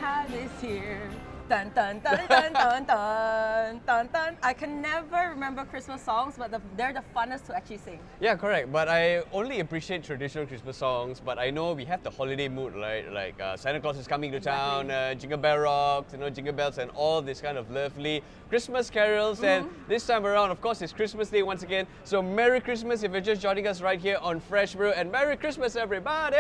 have is here. Dun dun dun dun dun dun dun dun. I can never remember Christmas songs, but they're the funnest to actually sing. Yeah, correct. But I only appreciate traditional Christmas songs. But I know we have the holiday mood, right? Like Santa Claus is coming to town, Jingle Bell rocks, Jingle bells, and all this kind of lovely Christmas carols. And this time around, of course, it's Christmas Day once again. So Merry Christmas if you're just joining us right here on Fresh Brew, and Merry Christmas, everybody!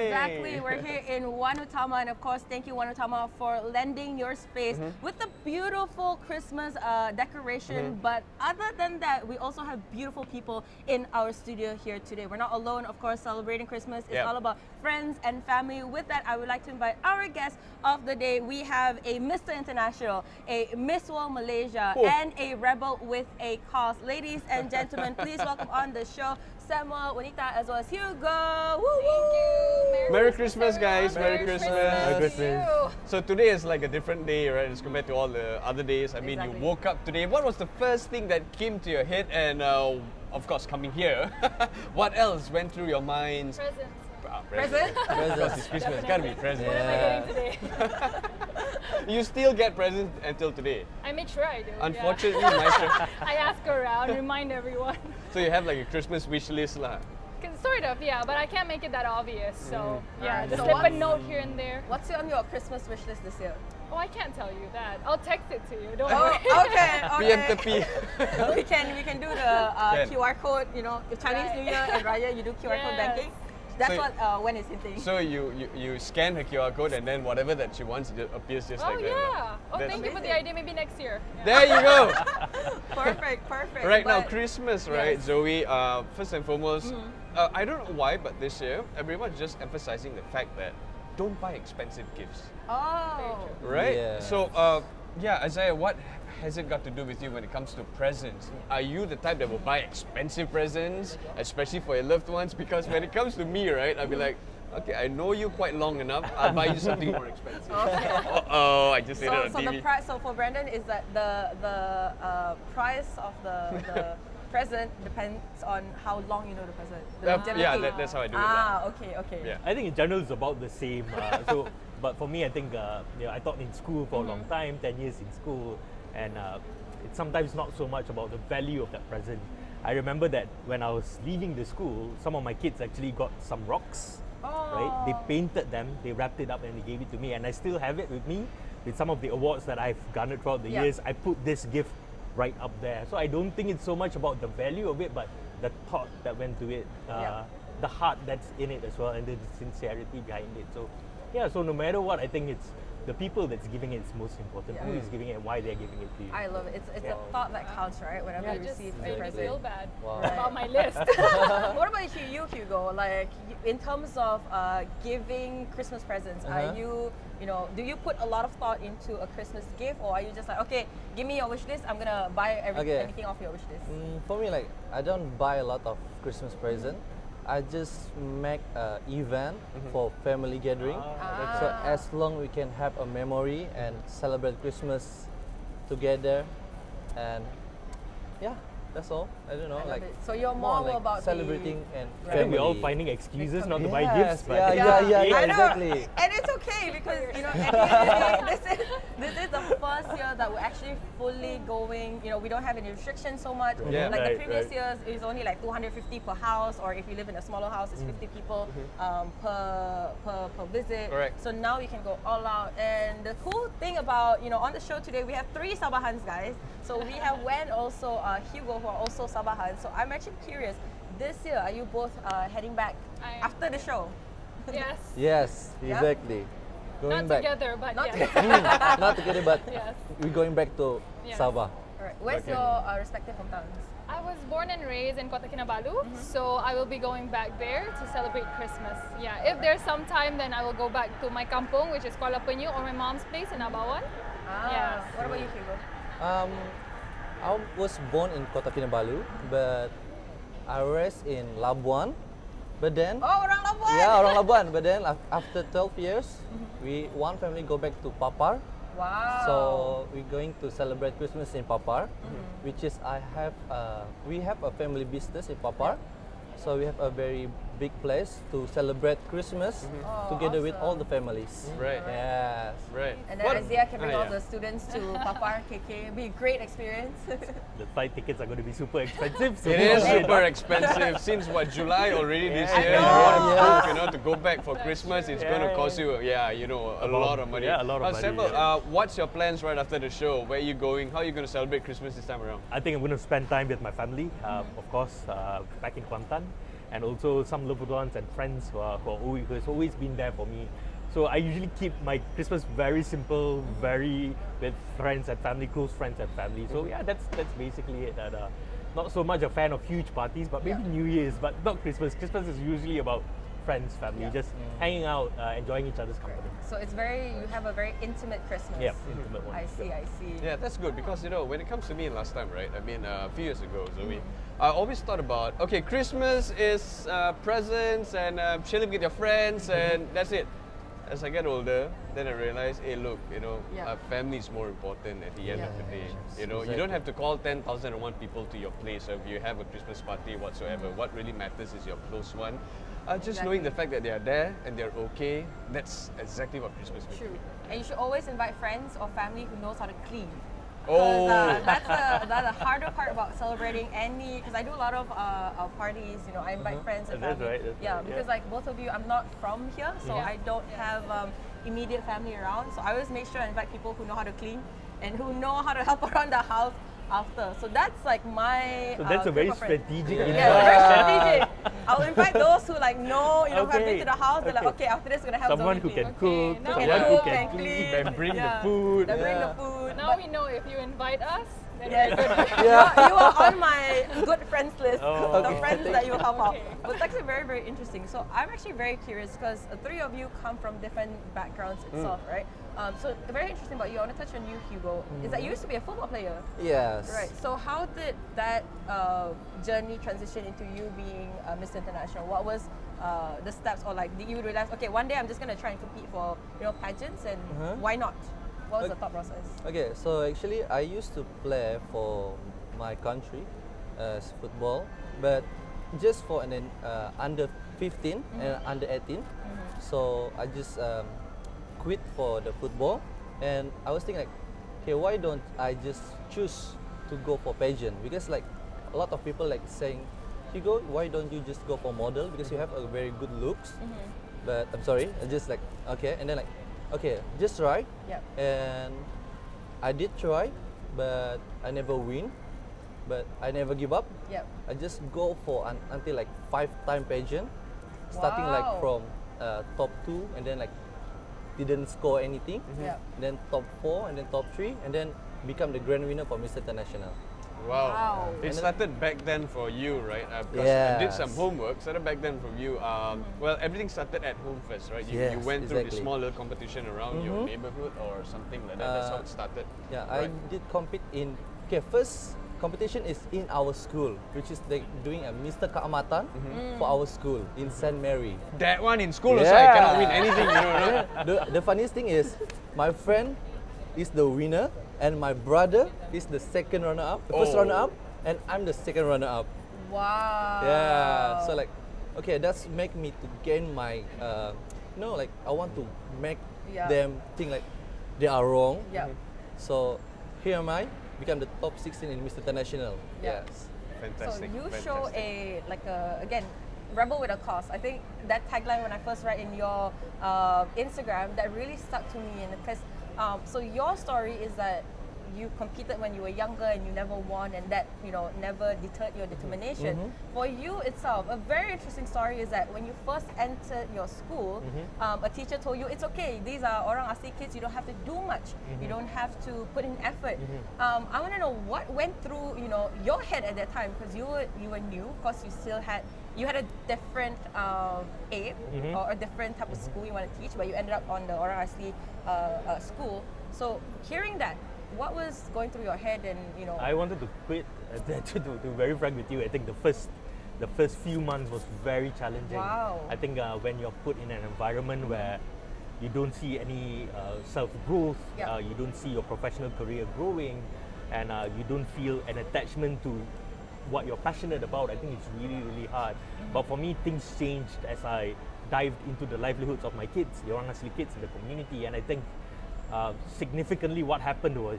Exactly. We're here in Wanutama, and of course, thank you Wanutama for lending your space with the beautiful Christmas decoration. But other than that, we also have beautiful people in our studio here today. We're not alone, of course, celebrating Christmas. It's all about friends and family. With that, I would like to invite our guest of the day. We have a Mr. International, a Miss World Malaysia, and a rebel with a cause. Ladies and gentlemen, please welcome on the show Samuel, Wenanita, as well as Hugo. Woo! Thank you. Merry Christmas, guys. Merry Christmas. So today is like a different day, right, as compared to all the other days. I mean, you woke up today. What was the first thing that came to your head? And of course, coming here, what else went through your minds? Presents. Because it's Christmas, it's gotta be presents. What am I getting today? You still get presents until today. I make sure I do. Unfortunately, my I ask around, remind everyone. So you have like a Christmas wish list lah. Sort of, yeah, but I can't make it that obvious. So yeah, just So slip a note here and there. What's on your Christmas wish list this year? Oh, I can't tell you that. I'll text it to you. Don't Oh, worry. okay. Preemptively. we can do the QR code. You know, if Chinese New Year and Raya, you do QR code banking. That's So- what Wen is hinting. So you scan her QR code and then whatever that she wants it appears just Oh like that. yeah. Oh, That's thank you for the amazing. idea. Maybe next year. Yeah. There you go. Perfect. Right now, But- Christmas, right, Yes. Zoe? First and foremost, I don't know why, but this year everyone's just emphasizing the fact that don't buy expensive gifts, Oh. right? Yeah. So, yeah, Isaiah, what has it got to do with you when it comes to presents? Are you the type that will buy expensive presents, especially for your loved ones? Because when it comes to me, right, I'll be like, okay, I know you quite long enough. I'll buy you something more expensive. Oh, I just said it on So TV. the price. So for Brandon, is that the price of the present depends on how long you know the present. The longevity. Yeah, that's how I do it. Okay. Yeah. I think in general it's about the same. But for me, I think I taught in school for a long time, 10 years in school, and it's sometimes not so much about the value of that present. I remember that when I was leaving the school, some of my kids actually got some rocks. Right? They painted them, they wrapped it up, and they gave it to me, and I still have it with me. With some of the awards that I've garnered throughout the years, I put this gift right up there. So I don't think it's so much about the value of it, but the thought that went to it, the heart that's in it as well, and the sincerity behind it. So yeah, so no matter what, I think it's the people that's giving it is most important. Who is giving it and why they're giving it to you. I love it. It's the thought that counts, right? Whenever you Just receive a made me present. feel bad Wow. about my list. What about you, Hugo? Like in terms of giving Christmas presents, are you do you put a lot of thought into a Christmas gift, or are you just like, okay, give me your wish list, I'm gonna buy anything off your wish list? For me, like I don't buy a lot of Christmas present. I just make an event for family gathering. So as long we can have a memory and celebrate Christmas together, and yeah, that's all. I don't know, I love like it. So you're more like about celebrating and I think we're all family. finding excuses not to buy Yes, gifts, but yeah, I know. exactly. And it's okay because at the end of the day, this is the first year that we're actually fully going. We don't have any restrictions so much. Yeah. Like the Right, previous right. years, it was only like 250 per house, or if you live in a smaller house, it's 50 people per visit. Correct. So now you can go all out. And the cool thing about on the show today, we have 3 Sabahans, guys. So we have Wen, also Hugo, who are also Sabahans. So I'm actually curious. This year, are you both heading back I am. after the show? Yes. Yes, exactly. Going Not back. together, but Not yes. Not together, but Yes. we're going back to Yes. Sabah. All right. Where's your respective hometowns? I was born and raised in Kota Kinabalu, so I will be going back there to celebrate Christmas. Yeah, if there's some time, then I will go back to my kampung, which is Kuala Penyu, or my mom's place in Abawan. Yes. What about you, Hugo? I was born in Kota Kinabalu, but I raised in Labuan. But then, Oh, orang Labuan. yeah, orang Labuan. But then after 12 years, one family go back to Papar. Wow. So we're going to celebrate Christmas in Papar, which is we have a family business in Papar. So we have a very big place to celebrate Christmas together with all the families. Right. Yes. Right. And then What- Isaiah can bring all yeah. the students to Papar KK. It'll be a great experience. The flight tickets are going to be super expensive. So It is super expensive since July already this year. You want to book, to go back for Christmas, it's going to cost you, a lot of money. Yeah, a lot of money, Samuel, yeah. what's your plans right after the show? Where are you going? How are you going to celebrate Christmas this time around? I think I'm going to spend time with my family, of course, back in Kuantan, and also some loved ones and friends who has always been there for me. So I usually keep my Christmas very simple, very with friends and family, close friends and family. So yeah, that's basically it. And, not so much a fan of huge parties, but maybe New Year's, but not Christmas. Christmas is usually about friends, family, just hanging out, enjoying each other's company. So you have a very intimate Christmas. Yeah, intimate one. I see. Yeah, that's good because when it comes to me last time, right? I mean, a few years ago, Zoe, I always thought about Christmas is presents and chilling with your friends, and that's it. As I get older, then I realize, hey, look, family is more important at the end of the day. You don't have to call 10,001 people to your place if you have a Christmas party whatsoever. What really matters is your close one. Just knowing the fact that they are there and they're okay, that's exactly what Christmas means. True. And you should always invite friends or family who knows how to clean. Oh. That's the harder part about celebrating because I do a lot of parties, I invite friends and That's family. right, Because like both of you, I'm not from here, so I don't have immediate family around. So I always make sure I invite people who know how to clean and who know how to help around the house after. So that's like my So that's a group very of friends. strategic. Yeah, very strategic. I'll invite those who who have been Okay, to the house. They're like, okay. okay, after this, we're gonna help Someone Zoe who clean. can cook, now someone we who know. can Can clean, clean. and bring Yeah. the food. They bring the Yeah. food. Now but- we know if you invite us, then Yes. we're good. You are on my good friends list, Oh, the okay. friends that you help out. Okay. But it's actually very, very interesting. So I'm actually very curious because the three of you come from different backgrounds itself, right? So very interesting about you. I want to touch on you, Hugo. Is that you used to be a football player, Yes. right? So how did that journey transition into you being Mr. International? What was the steps, or did you realize, okay, one day I'm just gonna try and compete for pageants, and why not? What was the thought process? Okay, so actually I used to play for my country as football, but just for under 15 and under 18. So I just quit for the football, and I was thinking okay, why don't I just choose to go for pageant? Because a lot of people saying, Hugo, why don't you just go for model, because you have a very good looks. But I'm sorry, I just okay, and then okay, just try. Yep. And I did try, but I never win. But I never give up. Yep. I just go for until 5-time pageant, starting Wow. from top 2, and then didn't score anything. Yep. Then top 4, and then top 3, and then become the grand winner for Mr. International. Wow. It started back then for you, right? Because I did some Yes. homework. Started back then from you. Well, everything started at home first, right? You Yes, went through this exactly. small little competition around your neighborhood or something like that. That's how it started. Yeah, right? I did compete in. Okay, first competition is in our school, which is doing a Mr. Keamatan for our school in St. Mary. That one in school also, I cannot win anything, The funniest thing is, my friend is the winner, and my brother is the second runner-up, the first Oh. runner-up, and I'm the second runner-up. Wow. Yeah, so okay, that's make me to gain my, I want to make Yeah. them think they are wrong. Yeah. So here am I, become the top 16 in Mr. International. Yeah. Yes. Fantastic. So you show again, rebel with a cause. I think that tagline when I first read in your Instagram, that really stuck to me, and because so your story is that you competed when you were younger and you never won, and that never deterred your determination. For you itself, a very interesting story is that when you first entered your school, a teacher told you it's okay. These are orang asli kids. You don't have to do much. You don't have to put in effort. I want to know what went through your head at that time, because you were new. Of course, you had a different aim or a different type of school you want to teach, but you ended up on the orang asli school. So hearing that, what was going through your head, and I wanted to quit. To be very frank with you, I think the first few months was very challenging. Wow. I think when you're put in an environment where you don't see any self-growth, Yeah. you don't see your professional career growing, and you don't feel an attachment to what you're passionate about, I think it's really, really hard. But for me, things changed as I dived into the livelihoods of my kids, the orang asli kids in the community. And I think significantly what happened was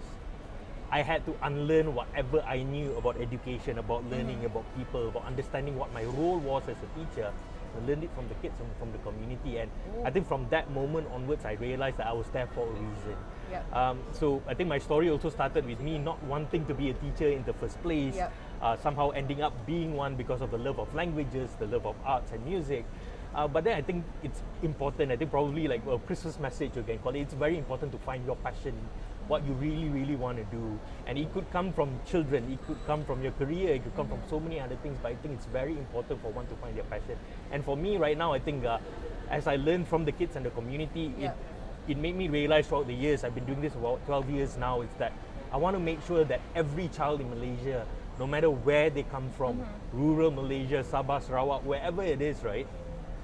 I had to unlearn whatever I knew about education, about learning, about people, about understanding what my role was as a teacher. I learned it from the kids and from the community, and I think from that moment onwards I realized that I was there for a reason. So I think my story also started with me not wanting to be a teacher in the first place, somehow ending up being one because of the love of languages, the love of arts and music. But then I think it's important, I think probably like a Christmas message you can call it, it's very important to find your passion, what you really, really want to do. And it could come from children, it could come from your career, it could come from so many other things, but I think it's very important for one to find their passion. And for me right now, I think as I learned from the kids and the community, it made me realize throughout the years, I've been doing this for about 12 years now, is that I want to make sure that every child in Malaysia, no matter where they come from, rural Malaysia, Sabah, Sarawak, wherever it is, right,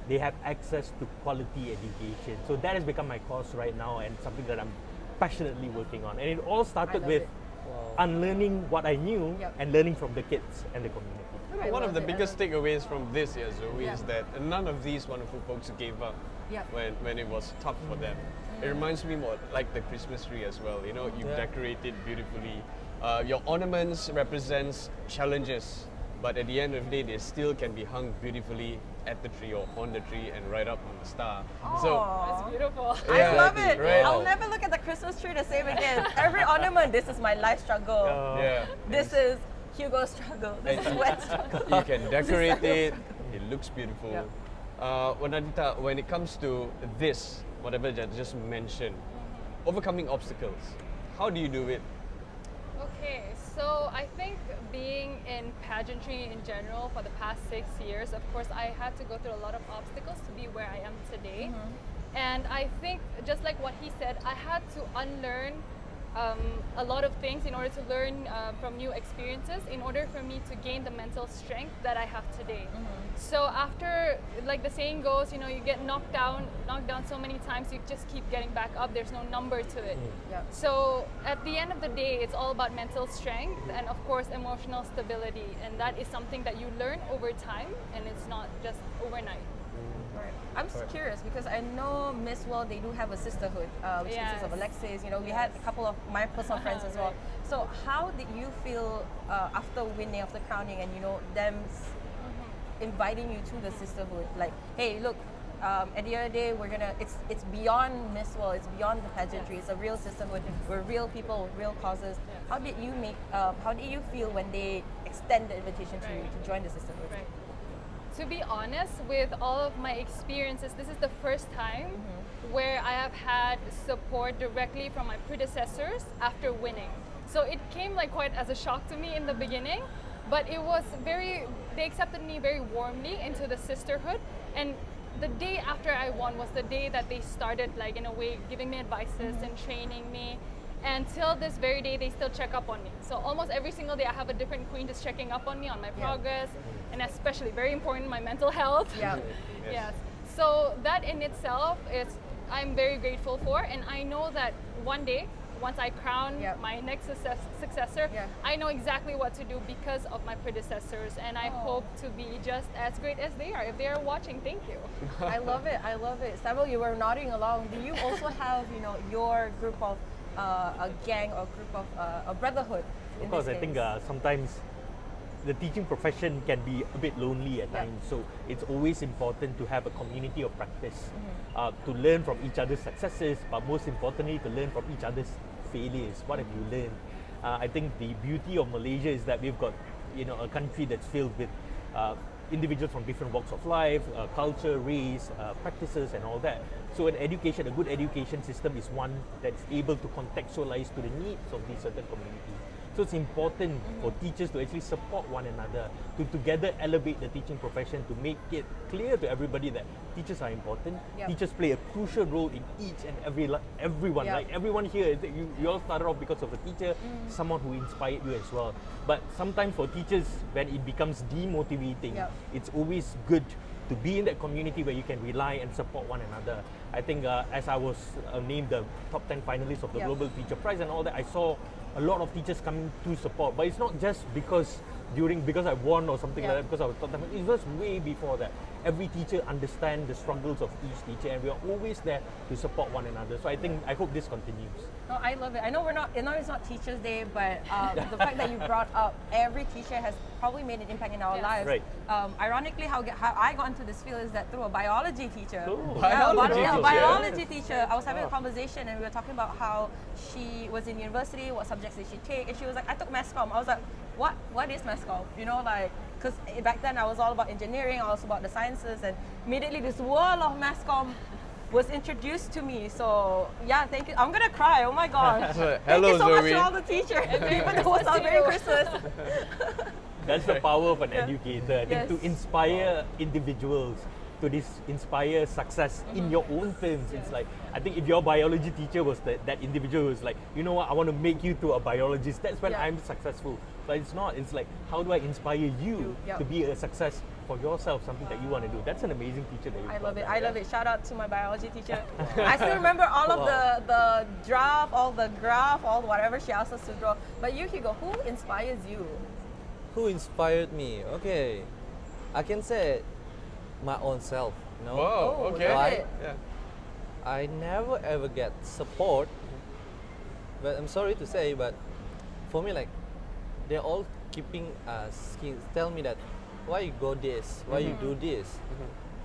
they have access to quality education. So that has become my cause right now and something that I'm passionately working on. And it all started with unlearning what I knew and learning from the kids and the community. One of the biggest takeaways from this year, Zoe, is that none of these wonderful folks gave up when it was tough for them. It reminds me more like the Christmas tree as well. You know, you've decorated beautifully. Your ornaments represents challenges, but at the end of the day, they still can be hung beautifully at the tree or on the tree and right up on the star. So That's beautiful. I love it. right. I'll never look at the Christmas tree the same again. Every ornament, this is my life struggle. This is Hugo's struggle. This is Wen's struggle. you can decorate it. It looks beautiful. Wenanita, when it comes to this, whatever I just mentioned, overcoming obstacles, how do you do it? Okay, so I think being in pageantry in general for the past 6 years, of course, I had to go through a lot of obstacles to be where I am today. And I think, just like what he said, I had to unlearn a lot of things in order to learn from new experiences, in order for me to gain the mental strength that I have today. So after, like the saying goes, you know, you get knocked down so many times, you just keep getting back up. There's no number to it. So at the end of the day, it's all about mental strength and of course emotional stability, and that is something that you learn over time, and it's not just overnight. I'm just curious because I know Miss World, they do have a sisterhood, which consists of Alexis. You know, we had a couple of my personal friends as well. So how did you feel after winning, after crowning, and you know them inviting you to the sisterhood? Like, hey, look, at the end of the day, we're gonna. It's beyond Miss World. It's beyond the pageantry. It's a real sisterhood. We're real people with real causes. How did you make? How did you feel when they extend the invitation to you to join the sisterhood? To be honest, with all of my experiences, this is the first time where I have had support directly from my predecessors after winning. So it came like quite as a shock to me in the beginning, but it was they accepted me very warmly into the sisterhood. And the day after I won was the day that they started, like, in a way, giving me advices and training me. And till this very day, they still check up on me. So almost every single day, I have a different queen just checking up on me on my progress, and especially very important, my mental health. Yes. So that in itself I'm very grateful for, and I know that one day, once I crown my next successor, I know exactly what to do because of my predecessors, and I hope to be just as great as they are. If they are watching, thank you. I love it. I love it. Samuel, you were nodding along. Do you also have, you know, your group of a gang or group of a brotherhood? Of course, I think sometimes the teaching profession can be a bit lonely at times, so it's always important to have a community of practice, to learn from each other's successes, but most importantly to learn from each other's failures. What have you learned? I think the beauty of Malaysia is that we've got, you know, a country that's filled with individuals from different walks of life, culture, race, practices and all that. So an education, a good education system is one that's able to contextualize to the needs of these certain communities. So it's important for teachers to actually support one another, to together elevate the teaching profession, to make it clear to everybody that teachers are important. Teachers play a crucial role in each and everyone. Like everyone here, you all started off because of a teacher, someone who inspired you as well. But sometimes for teachers, when it becomes demotivating, it's always good to be in that community where you can rely and support one another. I think as I was named the top 10 finalists of the Global Teacher Prize and all that, I saw a lot of teachers coming to support. But it's not just because because I won or something like that, because I was taught them. It was way before that. Every teacher understands the struggles of each teacher, and we are always there to support one another. So I hope this continues. No, I love it. I know it's not Teachers Day, but the fact that you brought up every teacher has probably made an impact in our lives. Right. Ironically, how I got into this field is that through a biology teacher. Oh. Biology teacher. I was having a conversation and we were talking about how she was in university, what subjects did she take, and she was like, I took mass comm. I was like, what is mass comm? You know, like, because back then I was all about engineering, I was about the sciences, and immediately this world of mass comm was introduced to me. So yeah, thank you. I'm gonna cry. Oh my gosh. Thank Hello, you so much Zoe. to all the teachers. Even though it's celebrating Christmas. That's the power of an educator. I think Yes. to inspire individuals, to inspire success in your own terms. It's like, I think if your biology teacher was that individual who's like, you know what, I want to make you to a biologist, that's when Yeah. I'm successful. But it's not. It's like, how do I inspire you Yep. to be a success for yourself, something that you want to do? That's an amazing teacher that you I brought love it. there, I yeah. love it. Shout out to my biology teacher. I still remember all of the draft, all the graph, all whatever she asked us to draw. But you, Hugo, who inspires you? Who inspired me? Okay, I can say my own self. You know? Whoa, Oh, okay. love Why? it. Yeah. I never ever get support, but I'm sorry to say, but for me, like, they're all keeping tell me that why you go this, why you do this,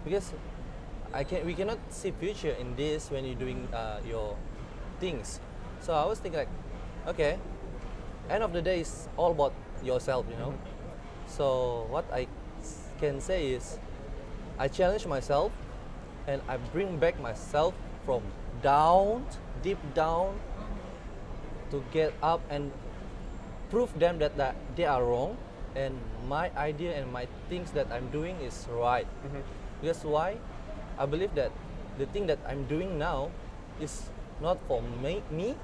because we cannot see future in this when you're doing your things. So I was thinking like, okay, end of the day is all about yourself, you know. So what I can say is, I challenge myself, and I bring back myself from deep down, to get up and prove them that they are wrong, and my idea and my things that I'm doing is right. Because why? I believe that the thing that I'm doing now is not for me,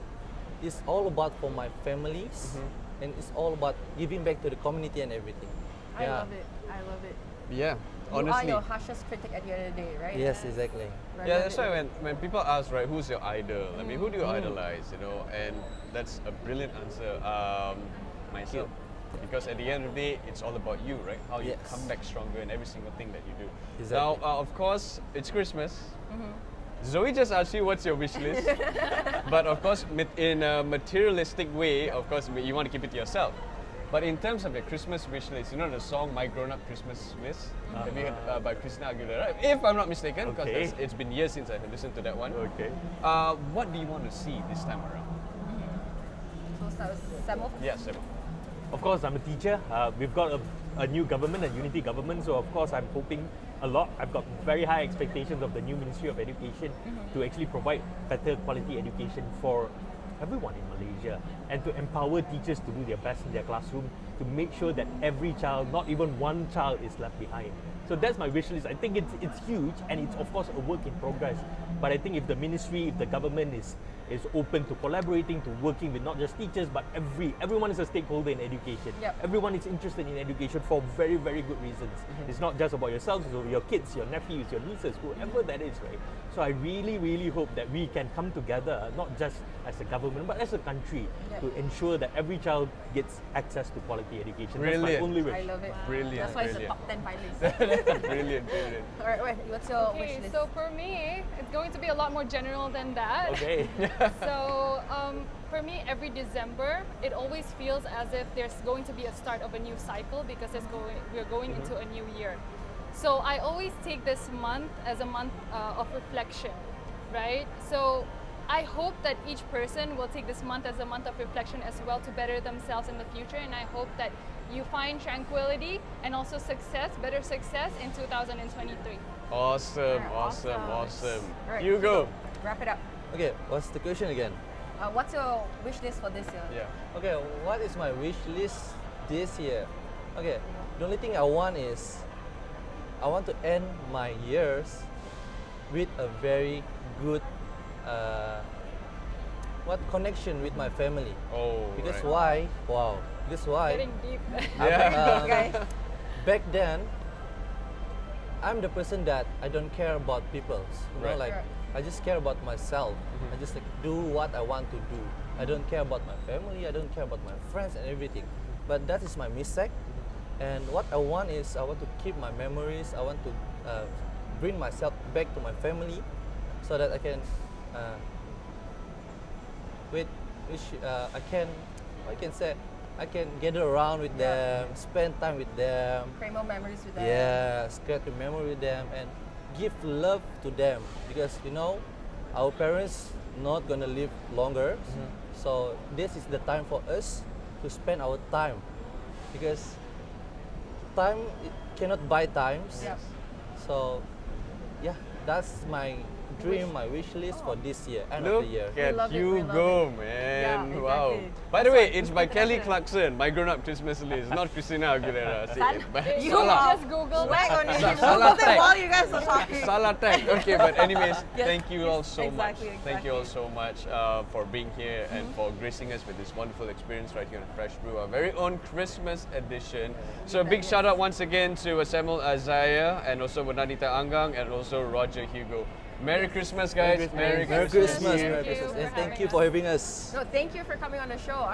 it's all about for my families, and it's all about giving back to the community and everything. I love it. I love it. Yeah. You are Honestly. your harshest critic at the end of the day, right? Yes, exactly. I Yeah, love that's it. why when people ask, right, who's your idol? I mean, who do you idolize, you know? And that's a brilliant answer. Myself. Because at the end of the day, it's all about you, right? How you Yes. come back stronger in every single thing that you do. Exactly. Now, of course, it's Christmas. Zoe just asked you what's your wish list. But of course, in a materialistic way, of course, you want to keep it to yourself. But in terms of your Christmas wish list, you know the song My Grown Up Christmas List? Have you heard by Christina Aguilera? If I'm not mistaken, because Okay. it's been years since I have listened to that one. Okay. What do you want to see this time around? So start with Samuel. Yes, Seba. Of course, I'm a teacher. We've got a new government, a unity government, so of course I'm hoping a lot. I've got very high expectations of the new Ministry of Education to actually provide better quality education for everyone in Malaysia, and to empower teachers to do their best in their classroom, to make sure that every child, not even one child, is left behind. So that's my wish list. I think it's huge, and it's of course a work in progress. But I think if the ministry, if the government is open to collaborating, to working with not just teachers, but everyone is a stakeholder in education. Yep. Everyone is interested in education for very, very good reasons. It's not just about yourselves, it's about your kids, your nephews, your nieces, whoever that is, right? So I really, really hope that we can come together, not just as a government, but as a country, to ensure that every child gets access to quality education. That's my Brilliant. only wish. I love it. Brilliant, That's why it's a brilliant. top 10 finalist. Brilliant, brilliant. All right, wait, what's your wish Okay, list? so for me, it's going to be a lot more general than that. Okay. So for me, every December, it always feels as if there's going to be a start of a new cycle because we're going into a new year. So I always take this month as a month of reflection, right? So I hope that each person will take this month as a month of reflection as well to better themselves in the future, and I hope that you find tranquility and also success, better success in 2023. Awesome, Alright, awesome. All right, You go. Wrap it up. Okay, what's the question again? What's your wish list for this year? Yeah. Okay, what is my wish list this year? Okay, the only thing I want is I want to end my years with a very good connection with my family. Oh, Because right. why? Wow. Because why? Getting deep. Yeah. Okay. Back then, I'm the person that I don't care about people. You know, Right. like Right. I just care about myself. I just like do what I want to do. I don't care about my family. I don't care about my friends and everything. But that is my mistake. And what I want is I want to keep my memories. I want to bring myself back to my family, so that I can I can gather around with them, spend time with them. Create more memories with them. Yeah, create a memory with them and give love to them, because you know our parents not gonna live longer. So this is the time for us to spend our time, because time it cannot buy times. Yep. So yeah, that's my dream, my wish list for this year, end of Look the year. at love it, we Hugo, love it. man. Yeah, Wow. exactly. By the way, it's by Kelly Clarkson, my grown-up Christmas list, not Christina Aguilera. See, You Salah. just Google Swag on you. Salah Google tag. it while you guys are talking. Salah tag. Okay, but anyways, Yes, thank you all so exactly, much. Thank you all so much for being here and for gracing us with this wonderful experience right here on Fresh Brew, our very own Christmas edition. So a big shout out once again to Samuel Isaiah and also WENANITA ANGANG and also Roger Hugo. Merry Christmas, guys. Merry Christmas. Christmas. Merry Thank you Christmas. for And thank having you us. for having us. No, thank you for coming on the show.